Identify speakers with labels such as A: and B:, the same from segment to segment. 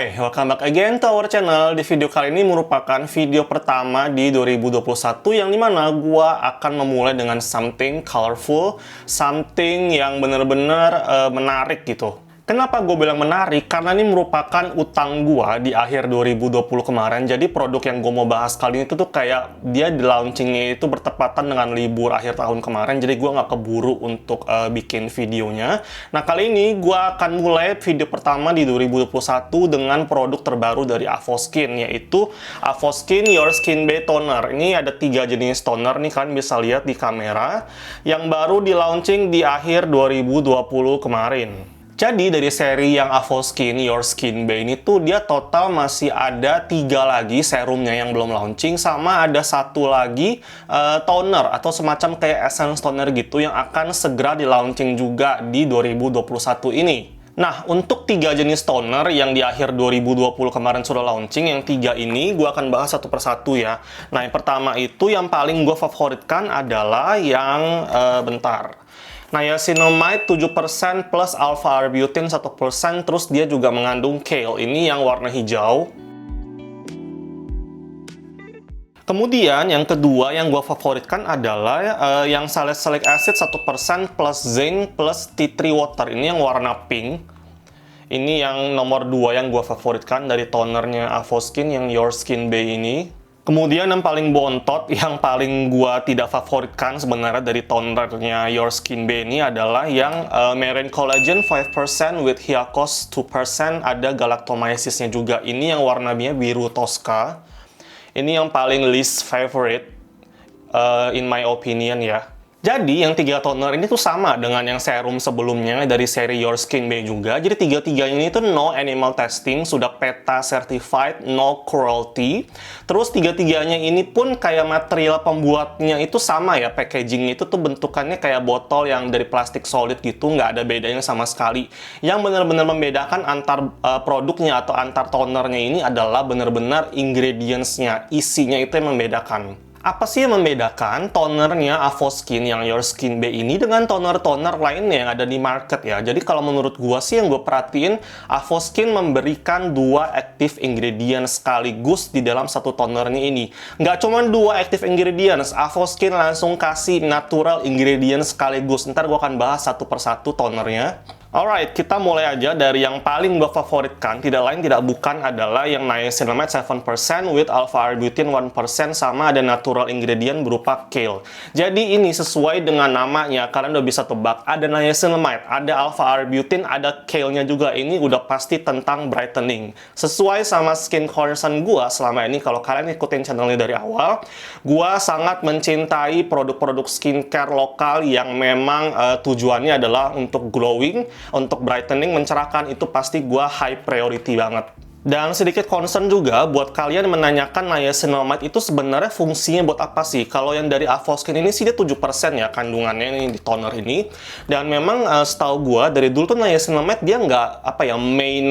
A: Hai, welcome back again to our channel. Di video kali ini merupakan video pertama di 2021 yang dimana gua akan memulai dengan something colorful, something yang bener-bener menarik gitu. Kenapa gue bilang menarik? Karena ini merupakan utang gua di akhir 2020 kemarin. Jadi produk yang gue mau bahas kali ini tuh kayak dia di launchingnya itu bertepatan dengan libur akhir tahun kemarin. Jadi gue nggak keburu untuk bikin videonya. Nah kali ini gue akan mulai video pertama di 2021 dengan produk terbaru dari Avoskin, yaitu Avoskin Your Skin Bay Toner. Ini ada 3 jenis toner nih, kalian bisa lihat di kamera, yang baru di launching di akhir 2020 kemarin. Jadi dari seri yang Avoskin Your Skin Bay ini tuh dia total masih ada 3 lagi serumnya yang belum launching, sama ada 1 lagi toner atau semacam kayak essence toner gitu yang akan segera di launching juga di 2021 ini. Nah, untuk 3 jenis toner yang di akhir 2020 kemarin sudah launching, yang 3 ini gue akan bahas satu persatu ya. Nah, yang pertama itu yang paling gue favoritkan adalah yang Niacinamide 7% plus alpha-arbutin 1%, terus dia juga mengandung kale. Ini yang warna hijau. Kemudian yang kedua yang gue favoritkan adalah yang salicylic acid 1% plus zinc plus tea tree water. Ini yang warna pink. Ini yang nomor 2 yang gue favoritkan dari tonernya Avoskin yang Your Skin Bay ini. Kemudian yang paling bontot, yang paling gua tidak favoritkan sebenarnya dari tonernya Your Skin Bay ini adalah yang Marine Collagen 5% with Hyakos 2%, ada galactomysisnya juga. Ini yang warnanya biru Tosca. Ini yang paling least favorite in my opinion ya. Jadi yang 3 toner ini tuh sama dengan yang serum sebelumnya dari seri Your Skin Bay juga. Jadi 3-3 ini tuh no animal testing, sudah PETA certified, no cruelty. Terus 3-3-nya ini pun kayak material pembuatnya itu sama ya, packaging itu tuh bentukannya kayak botol yang dari plastik solid gitu, nggak ada bedanya sama sekali. Yang benar-benar membedakan antar produknya atau antar tonernya ini adalah benar-benar ingredients-nya, isinya itu yang membedakan. Apa sih yang membedakan tonernya Avoskin yang Your Skin Bay ini dengan toner-toner lainnya yang ada di market ya? Jadi kalau menurut gua sih yang gue perhatiin, Avoskin memberikan 2 active ingredients sekaligus di dalam satu tonernya ini. Nggak cuma 2 active ingredients, Avoskin langsung kasih natural ingredients sekaligus. Ntar gua akan bahas satu persatu tonernya. Alright, kita mulai aja dari yang paling gue favoritkan. Tidak lain tidak bukan adalah yang niacinamide 7% with alpha-arbutin 1%, sama ada natural ingredient berupa kale. Jadi ini sesuai dengan namanya, kalian udah bisa tebak. Ada niacinamide, ada alpha-arbutin, ada kale-nya juga. Ini udah pasti tentang brightening. Sesuai sama skin concern gue selama ini, kalau kalian ikutin channelnya dari awal, gue sangat mencintai produk-produk skincare lokal yang memang tujuannya adalah untuk glowing, untuk brightening, mencerahkan. Itu pasti gua high priority banget. Dan sedikit concern juga buat kalian menanyakan niacinamide itu sebenarnya fungsinya buat apa sih? Kalau yang dari Avoskin ini sih dia 7% ya kandungannya ini di toner ini. Dan memang setahu gua dari dulu tuh niacinamide dia nggak main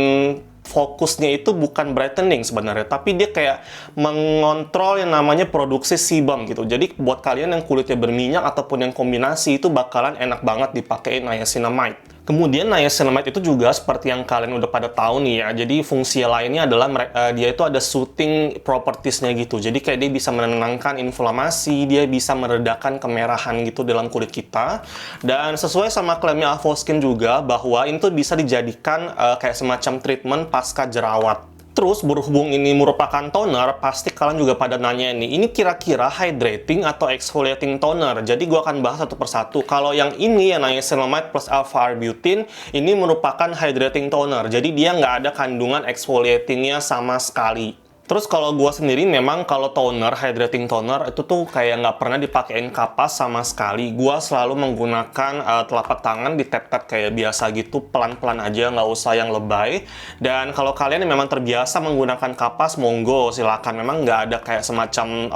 A: fokusnya itu bukan brightening sebenarnya, tapi dia kayak mengontrol yang namanya produksi sebum gitu. Jadi buat kalian yang kulitnya berminyak ataupun yang kombinasi itu bakalan enak banget dipakai niacinamide. Kemudian niacinamide itu juga seperti yang kalian udah pada tahu nih ya. Jadi fungsi lainnya adalah dia itu ada soothing propertiesnya gitu. Jadi kayak dia bisa menenangkan inflamasi, dia bisa meredakan kemerahan gitu dalam kulit kita. Dan sesuai sama klaimnya Avoskin juga bahwa itu bisa dijadikan kayak semacam treatment pasca jerawat. Terus berhubung ini merupakan toner, pasti kalian juga pada nanya ini kira-kira hydrating atau exfoliating toner. Jadi gue akan bahas satu persatu. Kalau yang ini yang niacinamide plus alpha-arbutin, ini merupakan hydrating toner. Jadi dia nggak ada kandungan exfoliatingnya sama sekali. Terus kalau gue sendiri memang kalau toner, hydrating toner itu tuh kayak nggak pernah dipakein kapas sama sekali. Gue selalu menggunakan telapak tangan di tap-tap kayak biasa gitu, pelan-pelan aja, nggak usah yang lebay. Dan kalau kalian yang memang terbiasa menggunakan kapas, monggo silakan. Memang nggak ada kayak semacam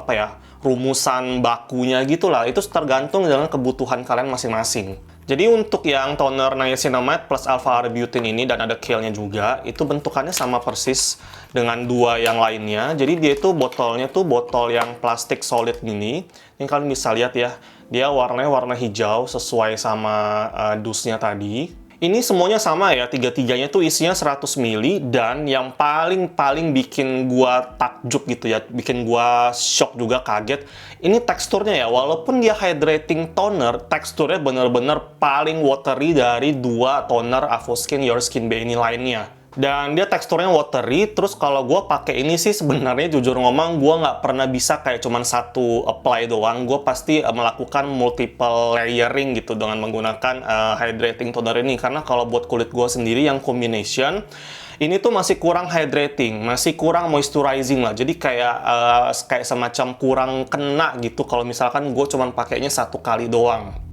A: rumusan bakunya gitulah. Itu tergantung dengan kebutuhan kalian masing-masing. Jadi untuk yang toner niacinamide plus alpha-arbutin ini dan ada kale-nya juga, itu bentukannya sama persis dengan 2 yang lainnya. Jadi dia itu botolnya tuh botol yang plastik solid gini. Ini kalian bisa lihat ya, dia warnanya warna hijau sesuai sama dusnya tadi. Ini semuanya sama ya, tiga-tiganya tuh isinya 100 ml, dan yang paling bikin gua takjub gitu ya, bikin gua shock juga, kaget, ini teksturnya ya, walaupun dia hydrating toner, teksturnya bener-bener paling watery dari dua toner Avoskin Your Skin Bay ini lainnya. Dan dia teksturnya watery, terus kalau gue pakai ini sih sebenarnya jujur ngomong gue nggak pernah bisa kayak cuman satu apply doang. Gue pasti melakukan multiple layering gitu dengan menggunakan hydrating toner ini. Karena kalau buat kulit gue sendiri yang combination, ini tuh masih kurang hydrating, masih kurang moisturizing lah. Jadi kayak semacam kurang kena gitu kalau misalkan gue cuman pakainya satu kali doang.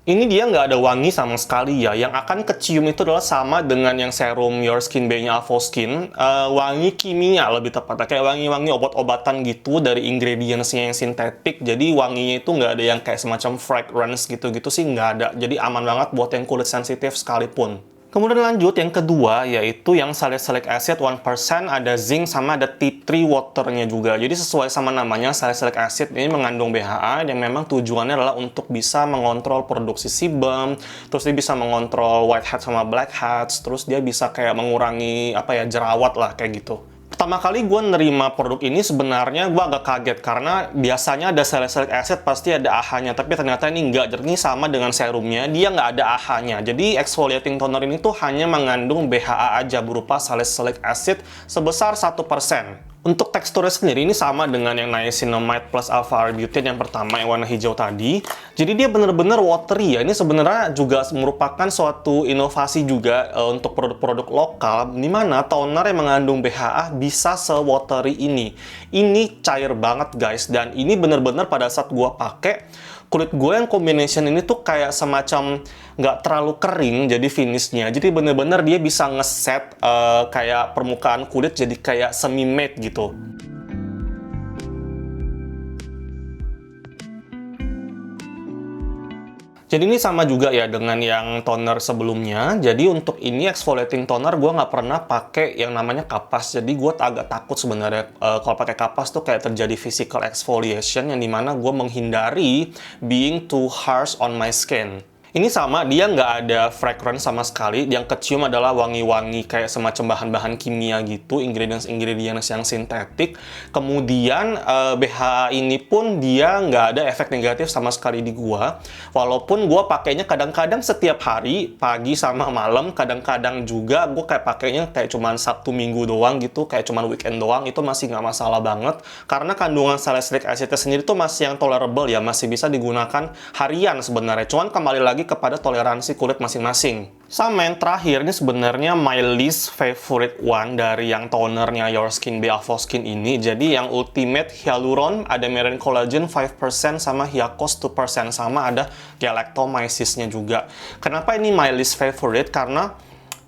A: Ini dia nggak ada wangi sama sekali ya. Yang akan kecium itu adalah sama dengan yang serum Your Skin Bay-nya Avoskin. Wangi kimia lebih tepatnya. Kayak wangi-wangi obat-obatan gitu dari ingredients-nya yang sintetik. Jadi wanginya itu nggak ada yang kayak semacam fragrance gitu-gitu sih, nggak ada. Jadi aman banget buat yang kulit sensitif sekalipun. Kemudian lanjut, yang kedua yaitu yang salicylic acid 1%, ada zinc, sama ada tea tree waternya juga. Jadi sesuai sama namanya, salicylic acid ini mengandung BHA yang memang tujuannya adalah untuk bisa mengontrol produksi sebum, terus dia bisa mengontrol whitehead sama blackheads, terus dia bisa kayak mengurangi jerawat lah kayak gitu. Pertama kali gue nerima produk ini sebenarnya gue agak kaget karena biasanya ada salicylic acid pasti ada AHA-nya, tapi ternyata ini enggak. Jadi sama dengan serumnya, dia nggak ada AHA-nya. Jadi exfoliating toner ini tuh hanya mengandung BHA aja berupa salicylic acid sebesar 1%. Untuk teksturnya sendiri ini sama dengan yang niacinamide plus alpha-arbutin yang pertama yang warna hijau tadi. Jadi dia bener-bener watery ya. Ini sebenarnya juga merupakan suatu inovasi juga untuk produk-produk lokal, di mana toner yang mengandung BHA bisa se-watery ini. Ini cair banget guys, dan ini bener-bener pada saat gua pakai, kulit gue yang combination ini tuh kayak semacam nggak terlalu kering jadi finishnya. Jadi bener-bener dia bisa ngeset kayak permukaan kulit jadi kayak semi matte gitu. Jadi ini sama juga ya dengan yang toner sebelumnya. Jadi untuk ini exfoliating toner gue nggak pernah pakai yang namanya kapas. Jadi gue agak takut sebenarnya kalau pakai kapas tuh kayak terjadi physical exfoliation yang dimana gue menghindari being too harsh on my skin. Ini sama, dia nggak ada fragrance sama sekali. Yang kecium adalah wangi-wangi kayak semacam bahan-bahan kimia gitu, ingredients-ingredients yang sintetik. Kemudian BHA ini pun dia nggak ada efek negatif sama sekali di gua. Walaupun gua pakainya kadang-kadang setiap hari, pagi sama malam. Kadang-kadang juga gua kayak pakainya kayak cuman Sabtu Minggu doang gitu, kayak cuman weekend doang. Itu masih nggak masalah banget. Karena kandungan salicylic acidnya sendiri tuh masih yang tolerable ya, masih bisa digunakan harian sebenarnya. Cuman kembali lagi kepada toleransi kulit masing-masing. Sama yang terakhir, ini sebenarnya my least favorite one dari yang tonernya Your Skin Bay Avoskin ini. Jadi yang Ultimate Hyaluron, ada Marine Collagen 5%, sama Hyakos 2%, sama ada galactomyces-nya juga. Kenapa ini my least favorite? Karena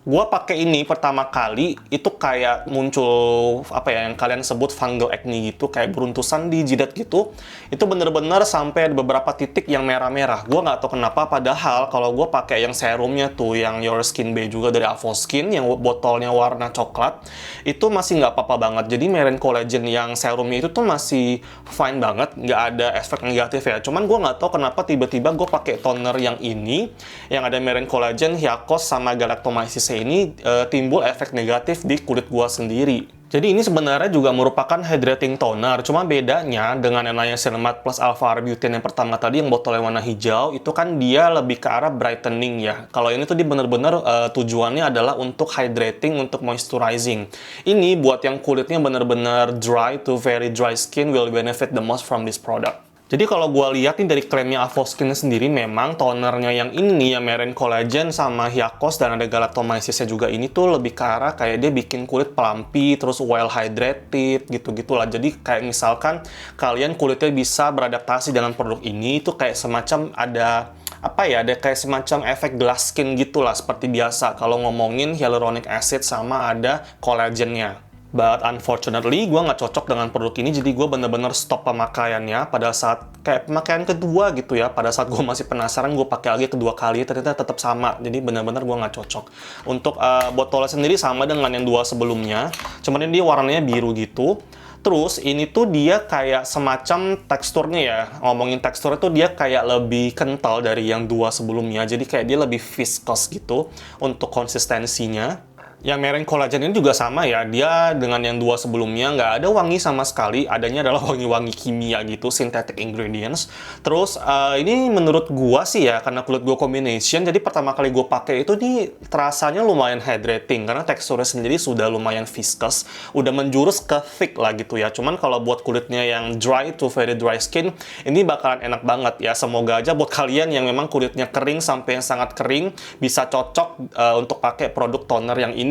A: gua pakai ini pertama kali itu kayak muncul yang kalian sebut fungal acne gitu, kayak beruntusan di jidat gitu. Itu bener-bener sampai beberapa titik yang merah-merah. Gua nggak tahu kenapa, padahal kalau gua pakai yang serumnya tuh yang Your Skin Bay juga dari Avoskin yang botolnya warna coklat, itu masih nggak apa-apa banget. Jadi Marine Collagen yang serumnya itu tuh masih fine banget, nggak ada efek negatif ya. Cuman gua nggak tahu kenapa tiba-tiba gua pakai toner yang ini yang ada Marine Collagen, Hyakos, sama galactomyces ini timbul efek negatif di kulit gua sendiri. Jadi ini sebenarnya juga merupakan hydrating toner, cuma bedanya dengan yang niacinamide plus alpha-arbutin yang pertama tadi yang botol yang warna hijau, itu kan dia lebih ke arah brightening ya. Kalau ini tuh dia bener-bener tujuannya adalah untuk hydrating, untuk moisturizing. Ini buat yang kulitnya bener-bener dry to very dry skin will benefit the most from this product. Jadi kalau gue lihat nih dari klaimnya Avoskin sendiri, memang tonernya yang ini ya Marine Collagen sama Hyakos dan ada galactomyces-nya juga, ini tuh lebih ke arah kayak dia bikin kulit pelampi, terus well hydrated gitu-gitulah. Jadi kayak misalkan kalian kulitnya bisa beradaptasi dengan produk ini, itu kayak semacam ada ada kayak semacam efek glass skin gitulah seperti biasa kalau ngomongin hyaluronic acid sama ada collagennya. But unfortunately, gue nggak cocok dengan produk ini, jadi gue bener-bener stop pemakaiannya pada saat kayak pemakaian kedua gitu ya. Pada saat gue masih penasaran, gue pakai lagi kedua kali, ternyata tetap sama. Jadi bener-bener gue nggak cocok. Untuk botolnya sendiri sama dengan yang dua sebelumnya, cuman ini dia warnanya biru gitu. Terus ini tuh dia kayak semacam teksturnya ya. Ngomongin teksturnya tuh dia kayak lebih kental dari yang dua sebelumnya. Jadi kayak dia lebih viscous gitu untuk konsistensinya. Yang Meringue Collagen ini juga sama ya, dia dengan yang dua sebelumnya nggak ada wangi sama sekali, adanya adalah wangi-wangi kimia gitu, synthetic ingredients. Terus ini menurut gua sih ya, karena kulit gua combination, jadi pertama kali gua pakai itu nih terasanya lumayan hydrating, karena teksturnya sendiri sudah lumayan viscous, udah menjurus ke thick lah gitu ya. Cuman kalau buat kulitnya yang dry to very dry skin, ini bakalan enak banget ya. Semoga aja buat kalian yang memang kulitnya kering sampai yang sangat kering, bisa cocok untuk pakai produk toner yang ini.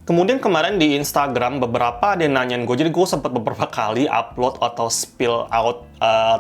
A: Kemudian kemarin di Instagram beberapa ada yang nanyain gue, jadi gue sempat beberapa kali upload atau spill out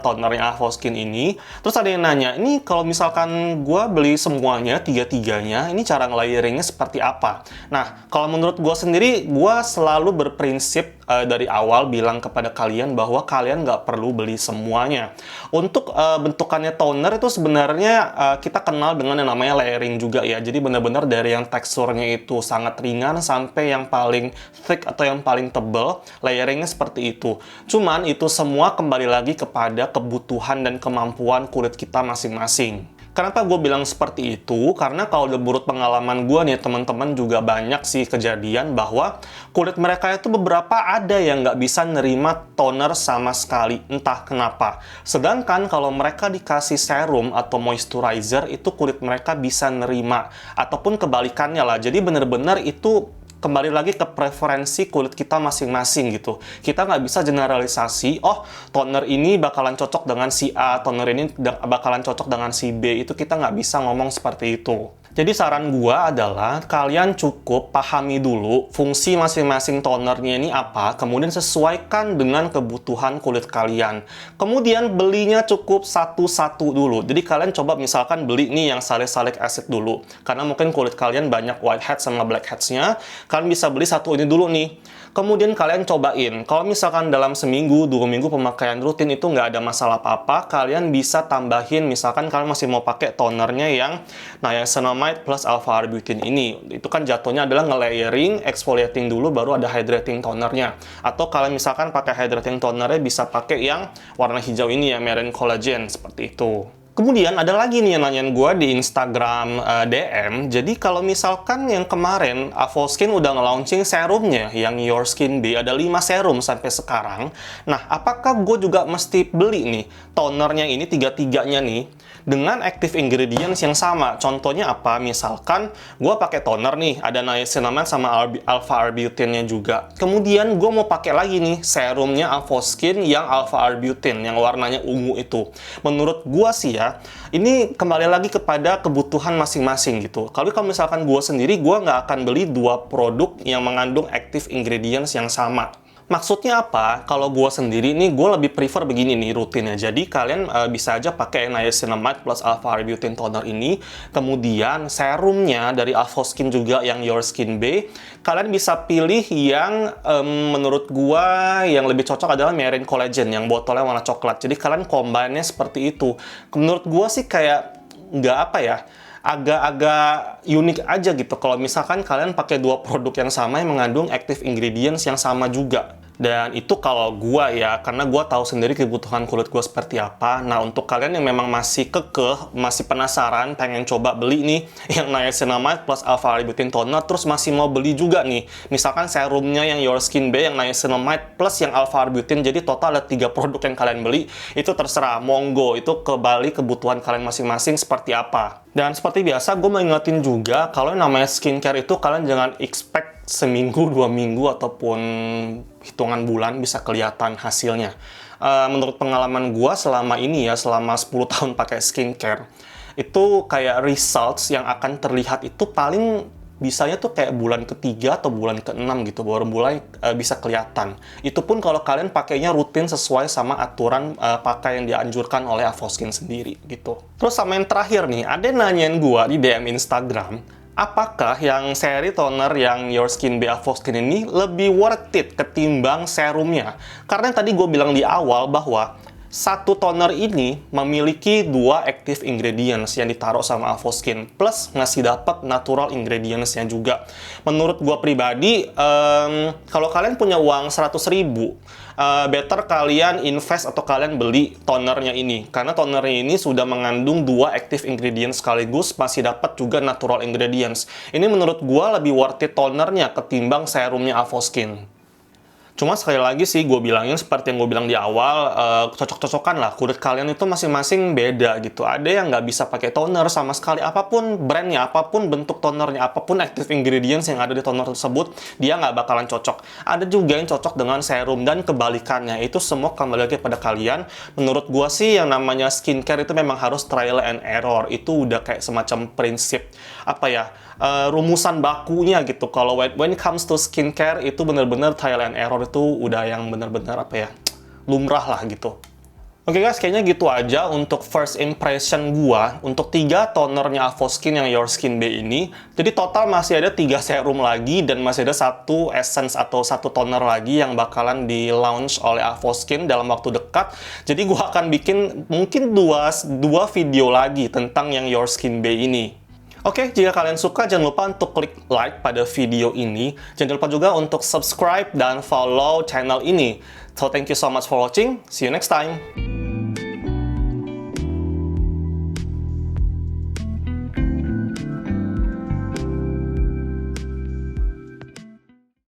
A: tonernya Avoskin ini. Terus ada yang nanya, ini kalau misalkan gue beli semuanya, tiga-tiganya, ini cara nge-layeringnya seperti apa? Nah, kalau menurut gue sendiri, gue selalu berprinsip dari awal bilang kepada kalian bahwa kalian nggak perlu beli semuanya. Untuk bentukannya toner itu sebenarnya kita kenal dengan yang namanya layering juga ya. Jadi benar-benar dari yang teksturnya itu sangat ringan sampai yang paling thick atau yang paling tebal, layeringnya seperti itu. Cuman itu semua kembali lagi kepada kebutuhan dan kemampuan kulit kita masing-masing. Kenapa gue bilang seperti itu? Karena kalau menurut pengalaman gue nih, teman-teman juga banyak sih kejadian bahwa kulit mereka itu beberapa ada yang nggak bisa nerima toner sama sekali, entah kenapa. Sedangkan kalau mereka dikasih serum atau moisturizer, itu kulit mereka bisa nerima. Ataupun kebalikannya lah, jadi bener-bener itu kembali lagi ke preferensi kulit kita masing-masing gitu. Kita nggak bisa generalisasi, oh toner ini bakalan cocok dengan si A, toner ini bakalan cocok dengan si B. Itu kita nggak bisa ngomong seperti itu. Jadi saran gua adalah kalian cukup pahami dulu fungsi masing-masing tonernya ini apa, kemudian sesuaikan dengan kebutuhan kulit kalian. Kemudian belinya cukup satu-satu dulu. Jadi kalian coba misalkan beli nih yang salicylic acid dulu. Karena mungkin kulit kalian banyak whitehead sama blackheads-nya, kalian bisa beli satu ini dulu nih. Kemudian kalian cobain. Kalau misalkan dalam seminggu, 2 minggu pemakaian rutin itu nggak ada masalah apa-apa, kalian bisa tambahin, misalkan kalian masih mau pakai tonernya yang niacinamide plus alpha-arbutin ini. Itu kan jatuhnya adalah nge-layering, exfoliating dulu, baru ada hydrating tonernya. Atau kalian misalkan pakai hydrating tonernya bisa pakai yang warna hijau ini ya, Meringue Collagen, seperti itu. Kemudian ada lagi nih yang nanyain gue di Instagram DM. Jadi kalau misalkan yang kemarin Avoskin udah nge-launching serumnya yang Your Skin Be, ada 5 serum sampai sekarang. Nah, apakah gue juga mesti beli nih tonernya ini, tiga-tiganya nih, dengan active ingredients yang sama? Contohnya apa? Misalkan gue pakai toner nih, ada niacinamide sama alpha-arbutinnya juga. Kemudian gue mau pakai lagi nih serumnya Avoskin yang alpha-arbutin, yang warnanya ungu itu. Menurut gue sih ya, ini kembali lagi kepada kebutuhan masing-masing gitu. Kalau misalkan gue sendiri, gue nggak akan beli 2 produk yang mengandung active ingredients yang sama. Maksudnya apa? Kalau gue sendiri nih, gue lebih prefer begini nih rutinnya. Jadi kalian bisa aja pakai niacinamide plus alpha-arbutin toner ini. Kemudian serumnya dari Avoskin juga yang Your Skin Be. Kalian bisa pilih yang menurut gue yang lebih cocok adalah Meringue Collagen yang botolnya warna coklat. Jadi kalian combine-nya seperti itu. Menurut gue sih kayak nggak apa ya, agak-agak unik aja gitu kalau misalkan kalian pakai 2 produk yang sama yang mengandung active ingredients yang sama juga. Dan itu kalau gua ya, karena gua tahu sendiri kebutuhan kulit gua seperti apa. Nah, untuk kalian yang memang masih kekeh, masih penasaran, pengen coba beli nih yang niacinamide plus alpha-arbutin toner, terus masih mau beli juga nih, misalkan serumnya yang Your Skin Be yang niacinamide plus yang alpha-arbutin, jadi total ada 3 produk yang kalian beli. Itu terserah, monggo, itu kembali kebutuhan kalian masing-masing seperti apa. Dan seperti biasa, gue mau ingetin juga, kalau yang namanya skincare itu kalian jangan expect seminggu, 2 minggu, ataupun hitungan bulan bisa kelihatan hasilnya. Menurut pengalaman gue selama ini ya, selama 10 tahun pakai skincare, itu kayak results yang akan terlihat itu paling bisanya tuh kayak bulan ketiga atau bulan ke-6 gitu, baru mulai bisa kelihatan. Itu pun kalau kalian pakainya rutin sesuai sama aturan pakai yang dianjurkan oleh Avoskin sendiri gitu. Terus sama yang terakhir nih, ada nanyain gua di DM Instagram, apakah yang seri toner yang Your Skin Be Avoskin ini lebih worth it ketimbang serumnya? Karena tadi gue bilang di awal bahwa satu toner ini memiliki 2 active ingredients yang ditaruh sama Avoskin, plus ngasih dapat natural ingredients-nya juga. Menurut gua pribadi, kalau kalian punya uang 100.000, better kalian invest atau kalian beli tonernya ini, karena tonernya ini sudah mengandung 2 active ingredients sekaligus masih dapat juga natural ingredients. Ini menurut gua lebih worth it tonernya ketimbang serumnya Avoskin. Cuma sekali lagi sih gue bilangin seperti yang gue bilang di awal, cocok-cocokan lah. Kulit kalian itu masing-masing beda gitu. Ada yang nggak bisa pakai toner sama sekali. Apapun brandnya, apapun bentuk tonernya, apapun active ingredients yang ada di toner tersebut, dia nggak bakalan cocok. Ada juga yang cocok dengan serum dan kebalikannya. Itu semua kembali lagi pada kalian. Menurut gue sih yang namanya skincare itu memang harus trial and error. Itu udah kayak semacam prinsip, apa ya, rumusan bakunya gitu. Kalau when it comes to skincare itu bener-bener trial and error, itu udah yang bener-bener apa ya, lumrah lah gitu. Oke guys, kayaknya gitu aja untuk first impression gua untuk 3 tonernya Avoskin yang Your Skin Bay ini. Jadi total masih ada 3 serum lagi dan masih ada 1 essence atau 1 toner lagi yang bakalan di launch oleh Avoskin dalam waktu dekat. Jadi gua akan bikin mungkin dua video lagi tentang yang Your Skin Bay ini. Oke, jika kalian suka, jangan lupa untuk klik like pada video ini. Jangan lupa juga untuk subscribe dan follow channel ini. So, thank you so much for watching. See you next time.